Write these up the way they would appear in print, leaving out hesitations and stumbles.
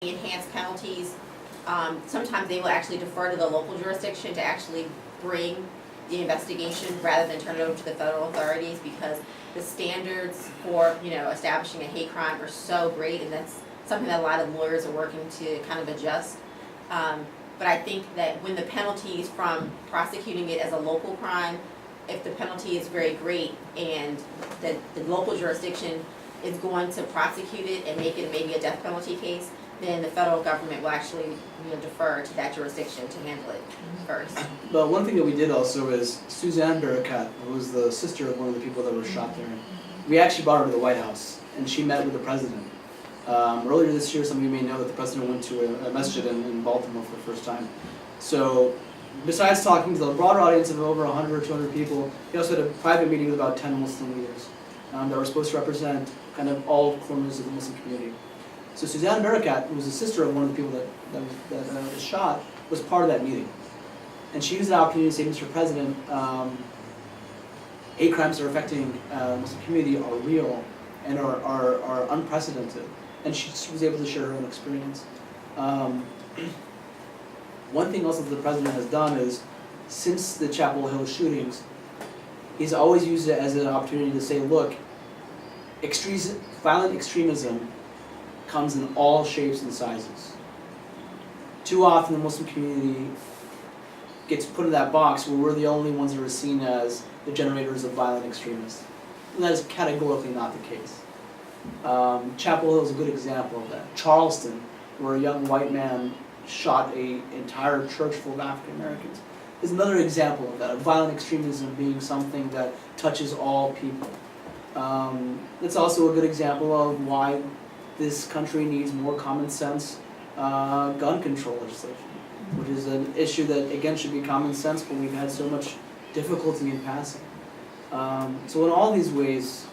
enhanced penalties, sometimes they will actually defer to the local jurisdiction to actually bring the investigation rather than turn it over to the federal authorities, because the standards for, establishing a hate crime are so great, and that's something that a lot of lawyers are working to kind of adjust. But I think that when the penalties from prosecuting it as a local crime, if the penalty is very great and the local jurisdiction is going to prosecute it and make it maybe a death penalty case, then the federal government will actually defer to that jurisdiction to handle it first. But one thing that we did also is Suzanne Barakat, who was the sister of one of the people that were shot there, we actually brought her to the White House, and she met with the president. Earlier this year, some of you may know that the president went to a masjid in Baltimore for the first time. So besides talking to the broader audience of over 100 or 200 people, he also had a private meeting with about 10 Muslim leaders that were supposed to represent kind of all corners of the Muslim community. So Suzanne Barakat, who was the sister of one of the people that was shot, was part of that meeting. And she used the opportunity to say, Mr. President, hate crimes that are affecting the Muslim community are real and are unprecedented. And she was able to share her own experience. One thing also that the president has done is, since the Chapel Hill shootings, he's always used it as an opportunity to say, look, violent extremism comes in all shapes and sizes. Too often the Muslim community gets put in that box where we're the only ones that are seen as the generators of violent extremists. And that is categorically not the case. Chapel Hill is a good example of that. Charleston, where a young white man shot an entire church full of African Americans, is another example of that, of violent extremism being something that touches all people. It's also a good example of why this country needs more common sense gun control legislation, which is an issue that, again, should be common sense, but we've had so much difficulty in passing. So in all these ways,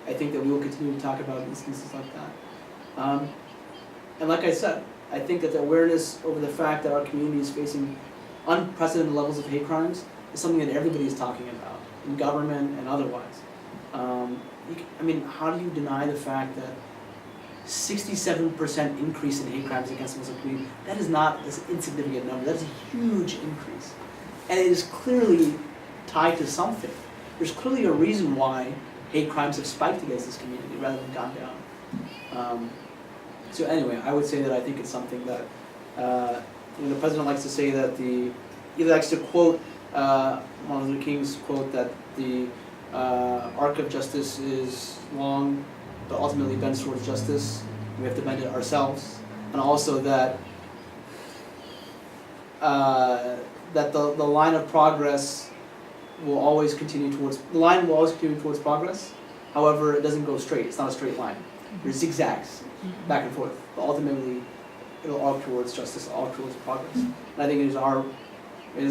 I think that we will continue to talk about instances like that. And like I said, I think that the awareness over the fact that our community is facing unprecedented levels of hate crimes is something that everybody is talking about, in government and otherwise. How do you deny the fact that 67% increase in hate crimes against the Muslim community? That is not an insignificant number. That is a huge increase. And it is clearly tied to something. There's clearly a reason why hate crimes have spiked against this community rather than gone down. So anyway, I would say that I think it's something that the president likes to say that he likes to quote Martin Luther King's quote that the arc of justice is long, but ultimately bends towards justice. We have to bend it ourselves, and also that that the line of progress will always continue towards progress. However, it doesn't go straight. It's not a straight line. There's zigzags back and forth, but ultimately it'll arc towards justice, arc towards progress. And I think it is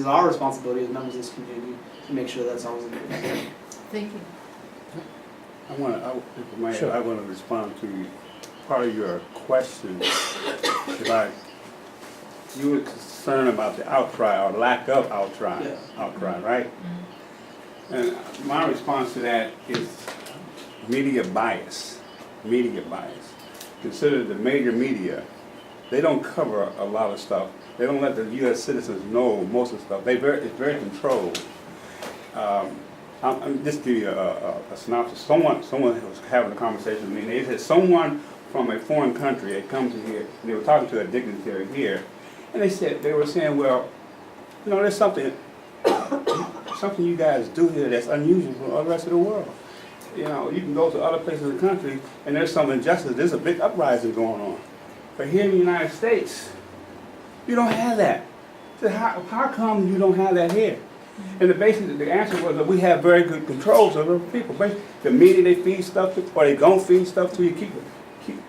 our responsibility as members of this community to make sure that's always the case. Thank you. I want to respond to part of your question about you were concerned about the outcry or lack of outcry, right? Mm-hmm. And my response to that is media bias. Media bias. Consider the major media. They don't cover a lot of stuff. They don't let the U.S. citizens know most of the stuff. It's very controlled. I'm just give you a synopsis. Someone was having a conversation with me, and they said someone from a foreign country had come to here, and they were talking to a dignitary here, and they were saying, well, there's something you guys do here that's unusual from the rest of the world. You can go to other places in the country, and there's some injustice. There's a big uprising going on. But here in the United States, you don't have that. So how come you don't have that here? And the answer was that we have very good controls over people. Basically, the media, they feed stuff to, or they don't feed stuff to you,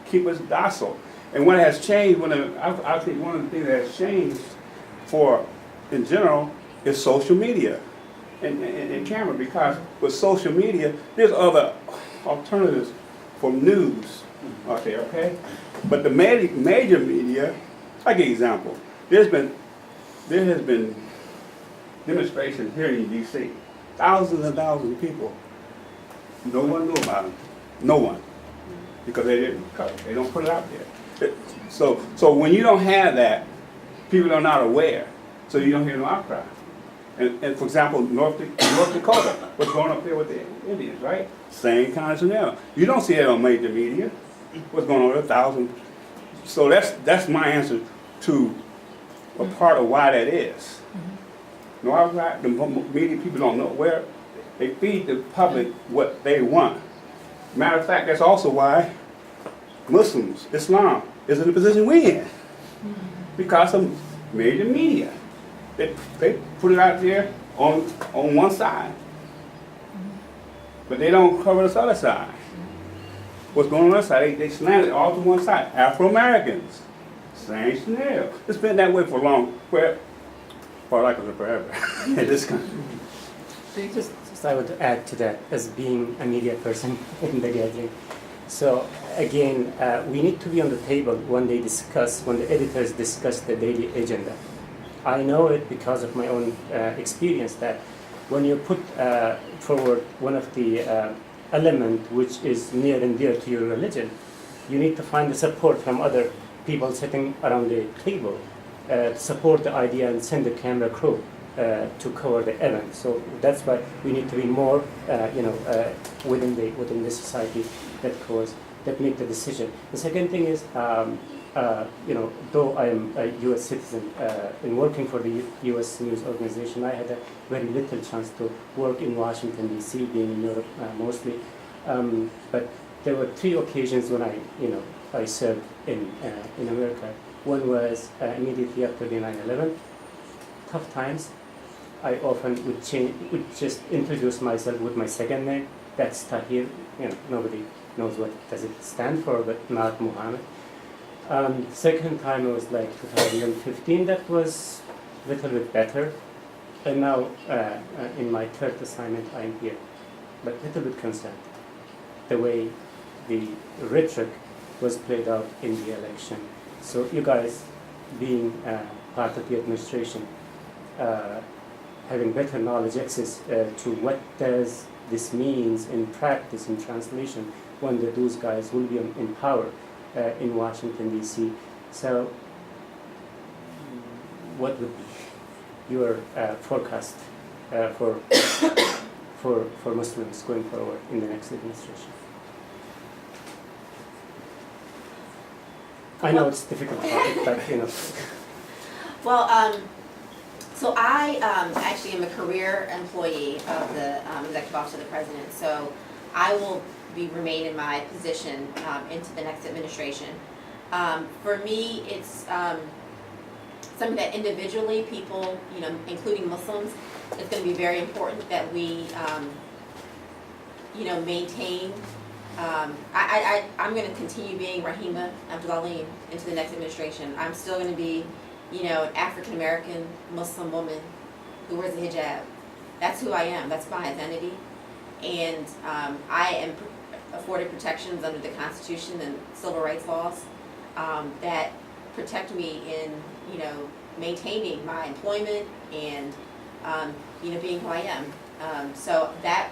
keep us docile. And what has changed, I think one of the things that has changed in general, is social media and camera. Because with social media, there's other alternatives for news out there, okay? But the major media, I'll give you an example. There has been demonstrations here in D.C. Thousands and thousands of people. No one knew about them. No one. Because they didn't cover it. They don't put it out there. So when you don't have that, people are not aware, so you don't hear no outcry. And for example, North Dakota, what's going up there with the Indians, right? Same kind of scenario. You don't see that on major media. What's going on with 1,000? So that's my answer to a part of why that is. No outcry. The media people don't know where they feed the public what they want. Matter of fact, that's also why Muslims, Islam, is in the position we're in. Because of major media. They put it out there on one side. But they don't cover this other side. What's going on the other side, they slant it all to one side. Afro-Americans, same scenario. It's been that way for long, for like forever in this country. Just I would add to that as being a media person in the gathering. So again, we need to be on the table when the editors discuss the daily agenda. I know it because of my own experience that when you put forward one of the element which is near and dear to your religion, you need to find the support from other people sitting around the table to support the idea and send the camera crew to cover the event. So that's why we need to be more, within the society that make the decision. The second thing is, though I am a U.S. citizen, in working for the U.S. news organization, I had a very little chance to work in Washington D.C., being in Europe mostly. But there were 3 occasions when I served in America. One was immediately after the 9/11, tough times. I often would just introduce myself with my second name. That's Tahir. Nobody knows what does it stand for, but not Muhammad. Second time it was like 2015. That was a little bit better. And now in my third assignment, I'm here, but a little bit concerned the way the rhetoric was played out in the election. So you guys, being part of the administration, having better knowledge, access to what does this means in practice, in translation, when those guys will be in power in Washington D.C. So, what would be your forecast for Muslims going forward in the next administration? I know it's difficult, but Well, so I actually am a career employee of the Executive Office of the President, so I will remain in my position into the next administration. For me, it's something that individually people, including Muslims, it's going to be very important that we, maintain. I'm going to continue being Raheemah Abdulaleem into the next administration. I'm still going to be, an African American Muslim woman who wears a hijab. That's who I am. That's my identity, and I am afforded protections under the Constitution and civil rights laws that protect me in, maintaining my employment and, being who I am. So that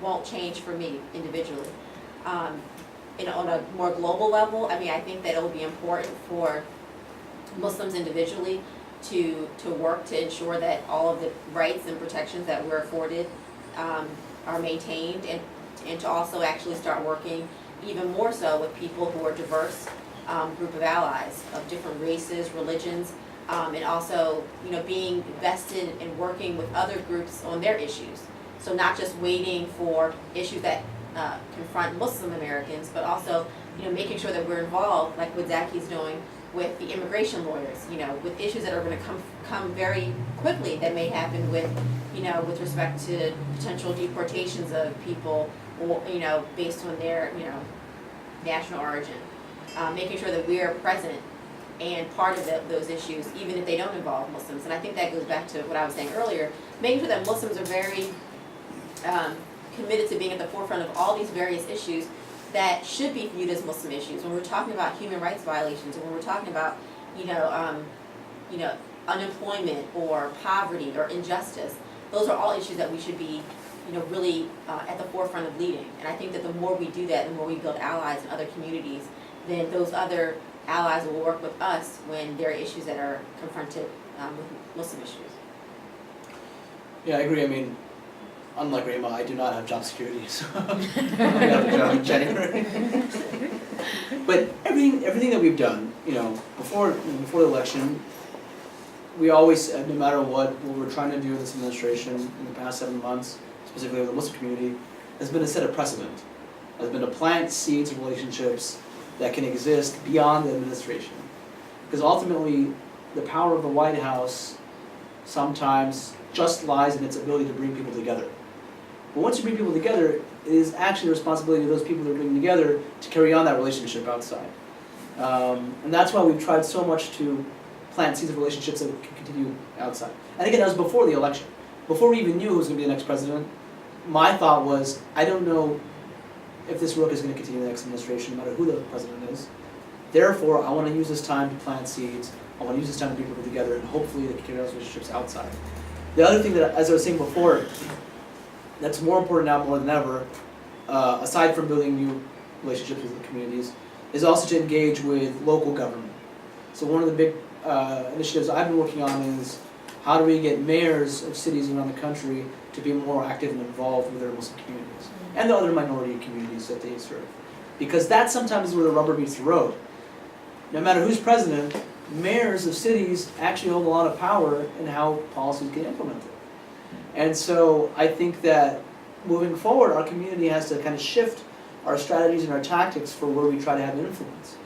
won't change for me individually. On a more global level, I think that it will be important for Muslims individually to work to ensure that all of the rights and protections that we're afforded are maintained, and to also actually start working even more so with people who are diverse group of allies of different races, religions, and also being vested in working with other groups on their issues. So not just waiting for issues that confront Muslim Americans, but also making sure that we're involved, like what Zaki's doing with the immigration lawyers, with issues that are going to come very quickly that may happen with respect to potential deportations of people, or, based on their, national origin. Making sure that we are present and part of those issues, even if they don't involve Muslims. And I think that goes back to what I was saying earlier, making sure that Muslims are very committed to being at the forefront of all these various issues that should be viewed as Muslim issues. When we're talking about human rights violations, and when we're talking about, unemployment or poverty or injustice, those are all issues that we should be, really at the forefront of leading. And I think that the more we do that, the more we build allies in other communities, then those other allies will work with us when there are issues that are confronted with Muslim issues. Yeah, I agree. I mean, unlike Raheemah, I do not have job security, so I'm gonna have a job in January. But everything that we've done, before the election, we always said, no matter what we're trying to do in this administration in the past 7 months, specifically with the Muslim community, has been to set a precedent, has been to plant seeds of relationships that can exist beyond the administration. Because ultimately, the power of the White House sometimes just lies in its ability to bring people together. But once you bring people together, it is actually the responsibility of those people that are bringing together to carry on that relationship outside. And that's why we've tried so much to plant seeds of relationships that can continue outside. And again, that was before the election. Before we even knew who was going to be the next president, my thought was, I don't know if this work is going to continue in the next administration, no matter who the president is. Therefore, I want to use this time to plant seeds. I want to use this time to bring people together, and hopefully they can carry those relationships outside. The other thing that, as I was saying before, that's more important now more than ever, aside from building new relationships with the communities, is also to engage with local government. So one of the big initiatives I've been working on is how do we get mayors of cities around the country to be more active and involved with their Muslim communities and the other minority communities that they serve. Because that sometimes is where the rubber meets the road. No matter who's president, mayors of cities actually hold a lot of power in how policies get implemented. And so I think that moving forward, our community has to kind of shift our strategies and our tactics for where we try to have influence.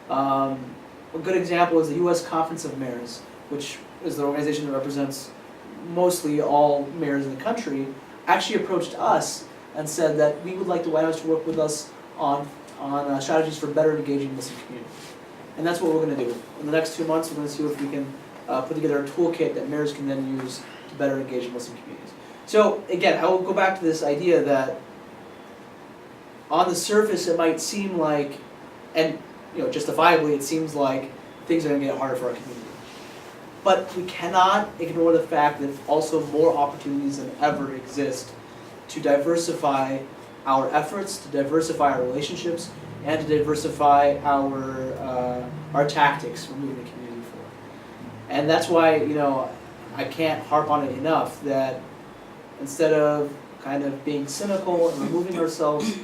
A good example is the U.S. Conference of Mayors, which is the organization that represents mostly all mayors in the country, actually approached us and said that we would like the White House to work with us on strategies for better engaging Muslim communities. And that's what we're going to do. In the next 2 months, we're going to see if we can put together a toolkit that mayors can then use to better engage Muslim communities. So again, I will go back to this idea that on the surface it might seem like, and justifiably it seems like things are going to get harder for our community. But we cannot ignore the fact that also more opportunities than ever exist to diversify our efforts, to diversify our relationships, and to diversify our tactics for moving the community forward. And that's why, I can't harp on it enough that instead of kind of being cynical and removing ourselves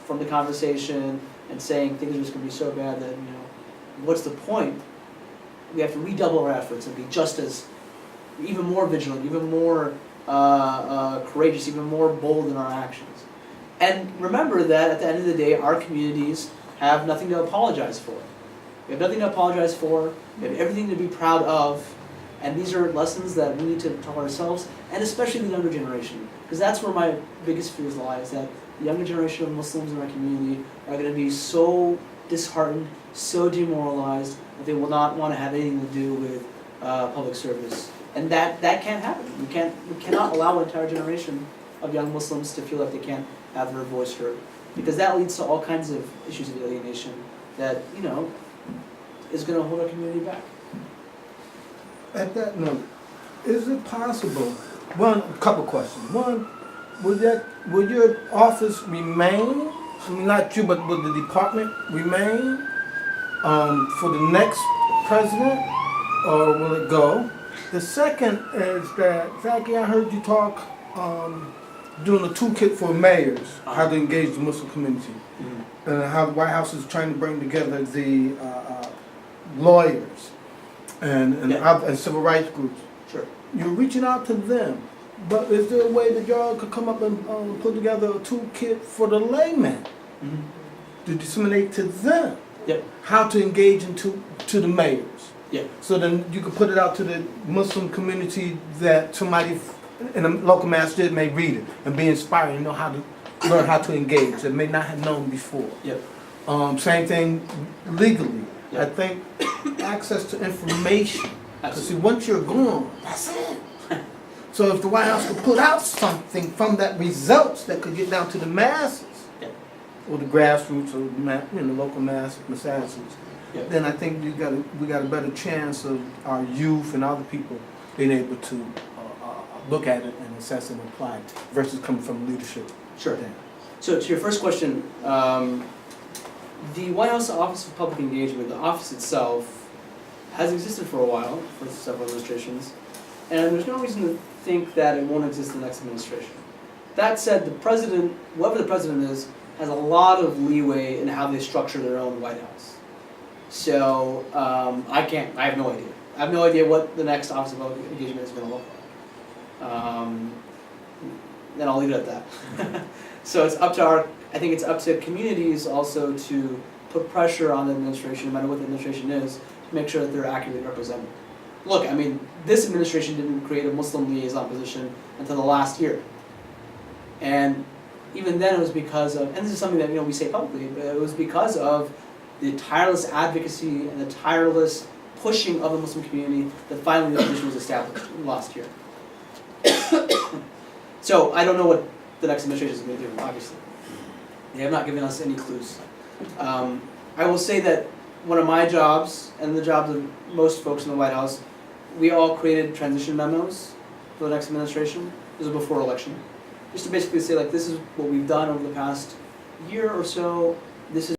from the conversation and saying things are just going to be so bad that, what's the point? We have to redouble our efforts and be just as, even more vigilant, even more courageous, even more bold in our actions. And remember that at the end of the day, our communities have nothing to apologize for. We have nothing to apologize for. We have everything to be proud of. And these are lessons that we need to tell ourselves, and especially the younger generation. Because that's where my biggest fears lie, is that the younger generation of Muslims in our community are going to be so disheartened, so demoralized, that they will not want to have anything to do with public service. And that can't happen. We cannot allow an entire generation of young Muslims to feel like they can't have their voice heard. Because that leads to all kinds of issues of alienation that, is going to hold our community back. At that note, is it possible, a couple questions. One, would your office remain, not you, but would the department remain for the next president, or will it go? The second is that, Zaki, I heard you talk doing a toolkit for mayors, how to engage the Muslim community, and how the White House is trying to bring together the lawyers and civil rights groups. Sure. You're reaching out to them, but is there a way that y'all could come up and put together a toolkit for the layman to disseminate to them how to engage into the mayors? Yeah. So then you could put it out to the Muslim community that somebody in a local masjid may read it and be inspired and know how to learn how to engage that may not have known before. Yep. Same thing legally. Yep. I think access to information. Because see, Absolutely. once you're gone, that's it. So if the White House could put out something from that results that could get down to the masses, Yep. or the grassroots, or local masses, Yep. then I think we got a better chance of our youth and other people being able to look at it and assess and apply it versus coming from leadership. Sure. down. So to your first question, The White House Office of Public Engagement, the office itself, has existed for a while, for several administrations, and there's no reason to think that it won't exist in the next administration. That said, the president, whoever the president is, has a lot of leeway in how they structure their own White House. So I have no idea. I have no idea what the next Office of Public Engagement is going to look like. Then I'll leave it at that. So it's up to I think it's up to communities also to put pressure on the administration, no matter what the administration is, to make sure that they're accurately represented. Look, I mean, this administration didn't create a Muslim liaison position until the last year. And even then it was because of, and this is something that we say publicly, but it was because of the tireless advocacy and the tireless pushing of the Muslim community that finally the position was established last year. So I don't know what the next administration is going to do, obviously. They have not given us any clues. I will say that one of my jobs, and the jobs of most folks in the White House, we all created transition memos for the next administration. This was before election. Just to basically say, like, this is what we've done over the past year or so. This is